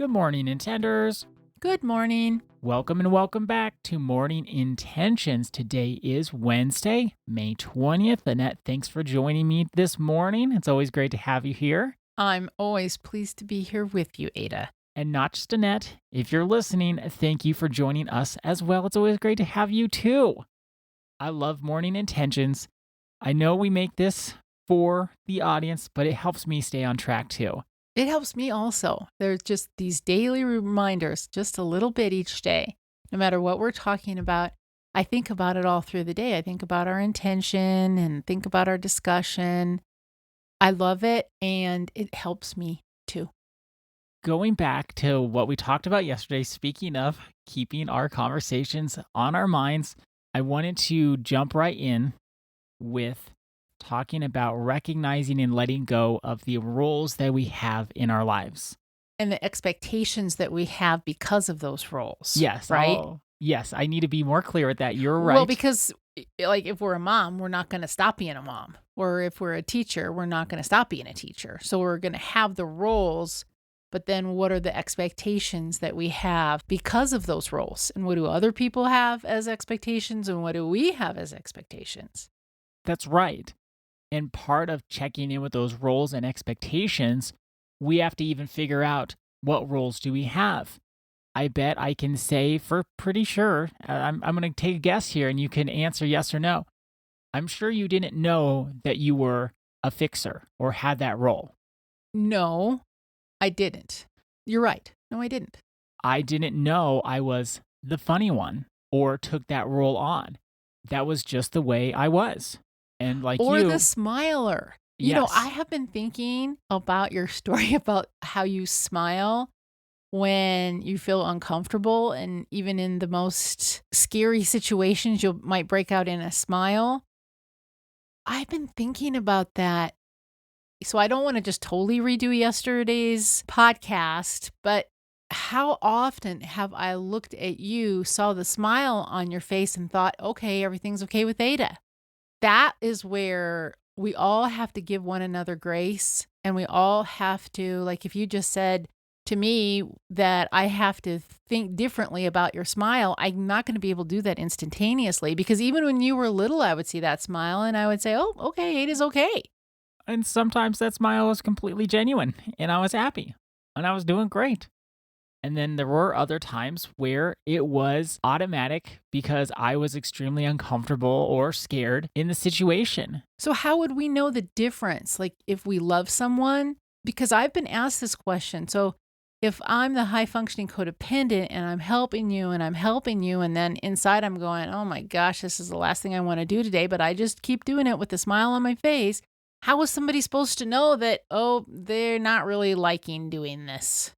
Good morning, Intenders. Good morning. Welcome and welcome back to Morning Intentions. Today is Wednesday, May 20th. Annette, thanks for joining me this morning. It's always great to have you here. I'm always pleased to be here with you, Ada. And not just Annette, if you're listening, thank you for joining us as well. It's always great to have you too. I love Morning Intentions. I know we make this for the audience, but it helps me stay on track too. It helps me also. There's just these daily reminders, just a little bit each day. No matter what we're talking about, I think about it all through the day. I think about our intention and think about our discussion. I love it, and it helps me too. Going back to what we talked about yesterday, speaking of keeping our conversations on our minds, I wanted to jump right in with talking about recognizing and letting go of the roles that we have in our lives. And the expectations that we have because of those roles. Yes. Right? Yes, I need to be more clear with that. You're right. Well, because like if we're a mom, we're not going to stop being a mom. Or if we're a teacher, we're not going to stop being a teacher. So we're going to have the roles, but then what are the expectations that we have because of those roles? And what do other people have as expectations? And what do we have as expectations? That's right. And part of checking in with those roles and expectations, we have to even figure out what roles do we have. I bet I can say for pretty sure, I'm going to take a guess here and you can answer yes or no. I'm sure you didn't know that you were a fixer or had that role. No, I didn't. You're right. No, I didn't. I didn't know I was the funny one or took that role on. That was just the way I was. And like or you, the smiler. You know, I have been thinking about your story about how you smile when you feel uncomfortable, and even in the most scary situations, you might break out in a smile. I've been thinking about that. So I don't want to just totally redo yesterday's podcast, but how often have I looked at you, saw the smile on your face, and thought, okay, everything's okay with Ada? That is where we all have to give one another grace, and we all have to, like if you just said to me that I have to think differently about your smile, I'm not going to be able to do that instantaneously, because even when you were little, I would see that smile and I would say, oh, okay, Ada's okay. And sometimes that smile was completely genuine and I was happy and I was doing great. And then there were other times where it was automatic because I was extremely uncomfortable or scared in the situation. So how would we know the difference? Like if we love someone? Because I've been asked this question. So if I'm the high functioning codependent and I'm helping you and then inside I'm going, oh my gosh, this is the last thing I want to do today, but I just keep doing it with a smile on my face. How is somebody supposed to know that, oh, they're not really liking doing this?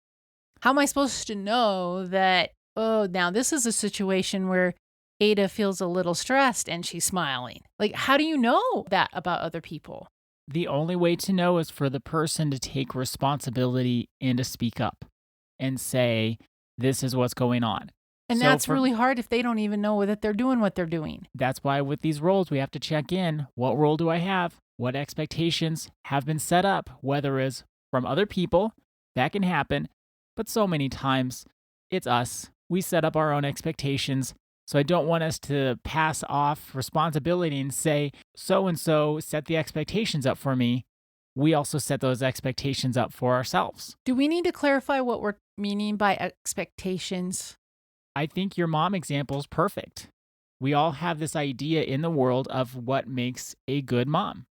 How am I supposed to know that, oh, now this is a situation where Ada feels a little stressed and she's smiling? Like, how do you know that about other people? The only way to know is for the person to take responsibility and to speak up and say, this is what's going on. And that's really hard if they don't even know that they're doing what they're doing. That's why with these roles, we have to check in. What role do I have? What expectations have been set up, whether it's from other people, that can happen. But so many times, it's us. We set up our own expectations. So I don't want us to pass off responsibility and say, so-and-so set the expectations up for me. We also set those expectations up for ourselves. Do we need to clarify what we're meaning by expectations? I think your mom example is perfect. We all have this idea in the world of what makes a good mom.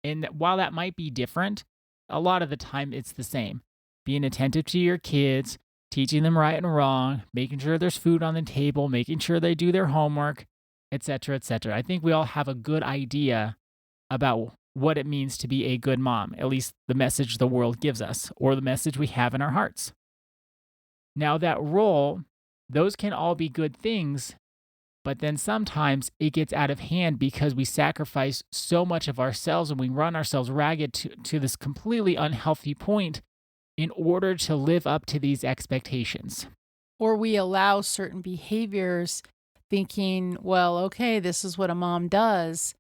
And while that might be different, a lot of the time it's the same. Being attentive to your kids, teaching them right and wrong, making sure there's food on the table, making sure they do their homework, etc., etc. I think we all have a good idea about what it means to be a good mom, at least the message the world gives us, or the message we have in our hearts. Now that role, those can all be good things, but then sometimes it gets out of hand because we sacrifice so much of ourselves and we run ourselves ragged to this completely unhealthy point in order to live up to these expectations. Or we allow certain behaviors thinking, well, okay, this is what a mom does,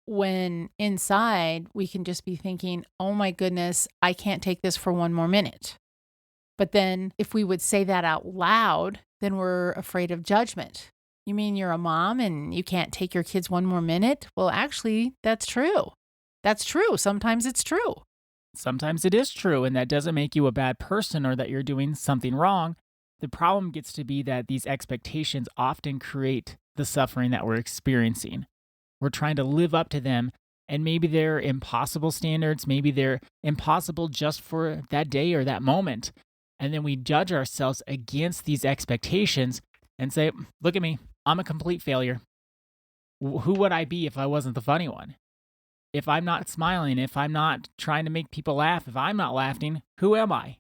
when inside we can just be thinking, oh my goodness, I can't take this for one more minute. But then if we would say that out loud, then we're afraid of judgment. You mean you're a mom and you can't take your kids one more minute? Well, actually, that's true. That's true. Sometimes it's true. Sometimes it is true, and that doesn't make you a bad person or that you're doing something wrong. The problem gets to be that these expectations often create the suffering that we're experiencing. We're trying to live up to them, and maybe they're impossible standards. Maybe they're impossible just for that day or that moment. And then we judge ourselves against these expectations and say, look at me, I'm a complete failure. Who would I be if I wasn't the funny one? If I'm not smiling, if I'm not trying to make people laugh, if I'm not laughing, who am I?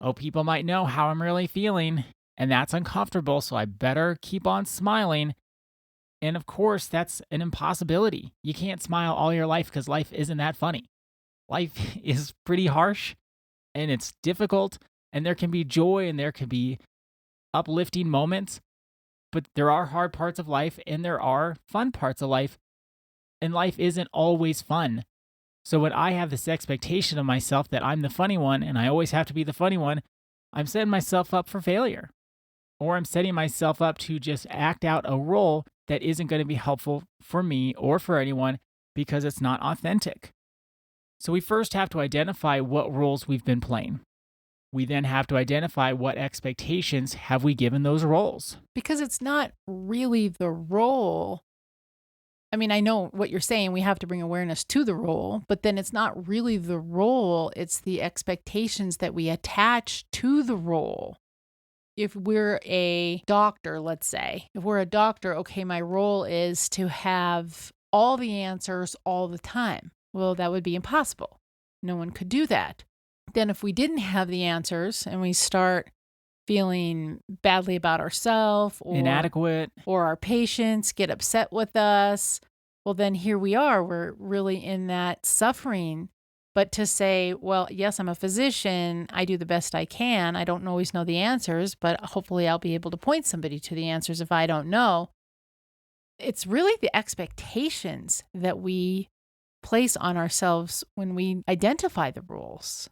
Oh, people might know how I'm really feeling, and that's uncomfortable, so I better keep on smiling. And of course, that's an impossibility. You can't smile all your life because life isn't that funny. Life is pretty harsh and it's difficult, and there can be joy and there can be uplifting moments, but there are hard parts of life and there are fun parts of life, and life isn't always fun. So when I have this expectation of myself that I'm the funny one and I always have to be the funny one, I'm setting myself up for failure. Or I'm setting myself up to just act out a role that isn't going to be helpful for me or for anyone because it's not authentic. So we first have to identify what roles we've been playing. We then have to identify what expectations have we given those roles. Because it's not really the role. I mean, I know what you're saying. We have to bring awareness to the role, but then it's not really the role. It's the expectations that we attach to the role. If we're a doctor, let's say, if we're a doctor, okay, my role is to have all the answers all the time. Well, that would be impossible. No one could do that. Then if we didn't have the answers and we start feeling badly about ourselves or Inadequate. or our patients get upset with us, well, then here we are. We're really in that suffering. But to say, well, yes, I'm a physician. I do the best I can. I don't always know the answers, but hopefully I'll be able to point somebody to the answers if I don't know. It's really the expectations that we place on ourselves when we identify the roles.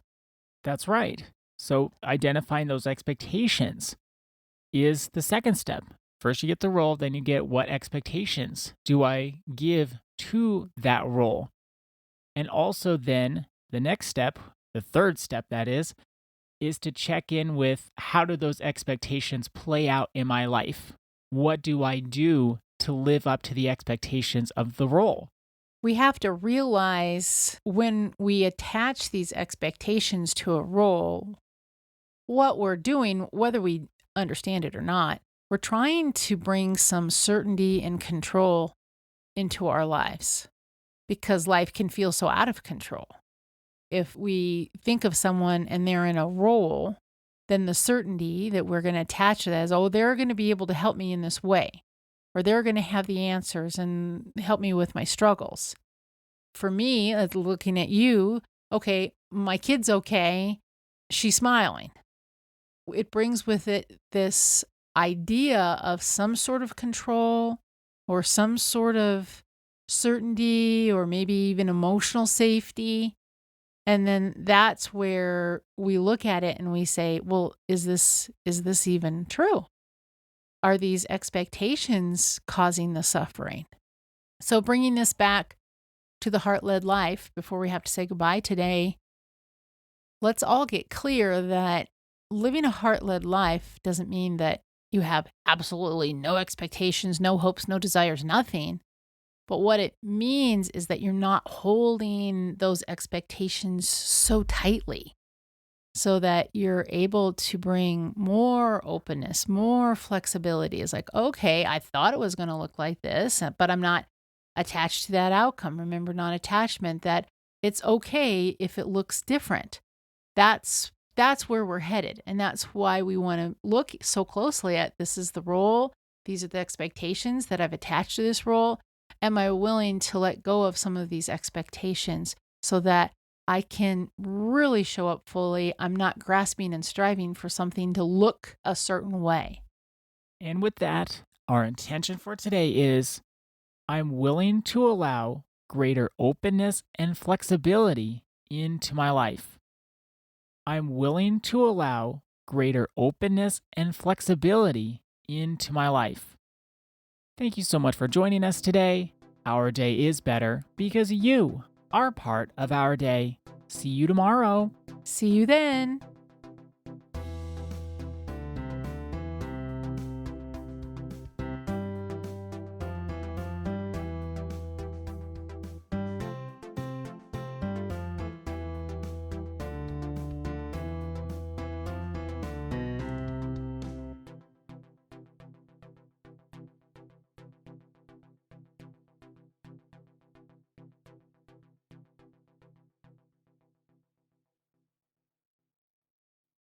That's right. So identifying those expectations is the second step. First, you get the role, then you get what expectations do I give to that role. And also then the next step, the third step that is to check in with how do those expectations play out in my life? What do I do to live up to the expectations of the role? We have to realize when we attach these expectations to a role, what we're doing, whether we understand it or not, we're trying to bring some certainty and control into our lives because life can feel so out of control. If we think of someone and they're in a role, then the certainty that we're going to attach to that is, oh, they're going to be able to help me in this way, or they're going to have the answers and help me with my struggles. For me, looking at you, okay, my kid's okay, she's smiling. It brings with it this idea of some sort of control or some sort of certainty or maybe even emotional safety. And then that's where we look at it and we say, well, is this even true? Are these expectations causing the suffering? So bringing this back to the heart-led life before we have to say goodbye today, let's all get clear that living a heart-led life doesn't mean that you have absolutely no expectations, no hopes, no desires, nothing. But what it means is that you're not holding those expectations so tightly so that you're able to bring more openness, more flexibility. It's like, okay, I thought it was going to look like this, but I'm not attached to that outcome. Remember, non-attachment, that it's okay if it looks different. That's where we're headed. And that's why we want to look so closely at this is the role. These are the expectations that I've attached to this role. Am I willing to let go of some of these expectations so that I can really show up fully? I'm not grasping and striving for something to look a certain way. And with that, our intention for today is I'm willing to allow greater openness and flexibility into my life. I'm willing to allow greater openness and flexibility into my life. Thank you so much for joining us today. Our day is better because you are part of our day. See you tomorrow. See you then.